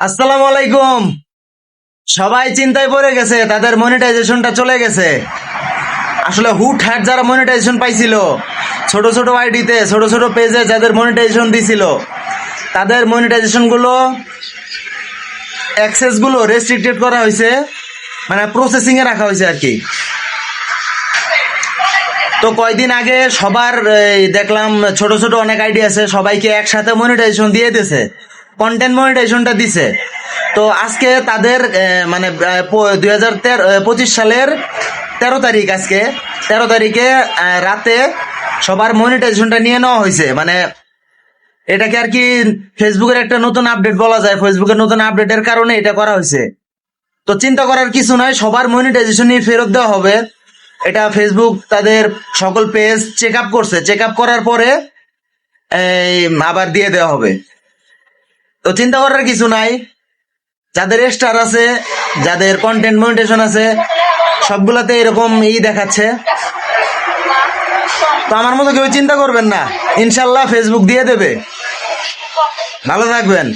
আসসালামু আলাইকুম। সবাই চিন্তায় পড়ে গেছে, তাদের মনিটাইজেশনটা চলে গেছে। আসলে হুটহাট যারা মনিটাইজেশন পাইছিল, ছোট ছোট আইডিতে ছোট ছোট পেজে যাদের মনিটাইজেশন দিছিল, তাদের মনিটাইজেশন গুলো অ্যাক্সেস গুলো রেস্ট্রিক্টেড করা হয়েছে, মানে প্রসেসিং এ রাখা হয়েছে আর কি। তো কয়দিন আগে সবার দেখলাম ছোট ছোট অনেক আইডি আছে, সবাইকে একসাথে মনিটাইজেশন দিয়ে দিয়েছে, কন্টেন্ট মনিটাইজেশনটা দিছে। তো আজকে তাদের 2025 সালের 13 তারিখ, আজকে 13 তারিখে রাতে সবার মনিটাইজেশনটা নিয়ে নেওয়া হয়েছে। মানে এটাকে আর কি ফেসবুকের একটা নতুন আপডেট বলা যায়, ফেসবুকের নতুন আপডেটের কারণে এটা করা হয়েছে। তো চিন্তা করার কিছু নয়, সবার মনিটাইজেশন নিয়ে ফেরত দেওয়া হবে। এটা ফেসবুক তাদের সকল পেজ চেক আপ করছে, চেক আপ করার পরে আবার দিয়ে দেওয়া হবে। তো চিন্তা করার কিছু নাই, যাদের স্টার আছে, যাদের কন্টেন্ট মনিটেশন আছে, সবগুলাতে এরকম দেখাচ্ছে। তো আমার মতো কেউ চিন্তা করবেন না, ইনশাল্লাহ ফেসবুক দিয়ে দেবে। ভালো থাকবেন।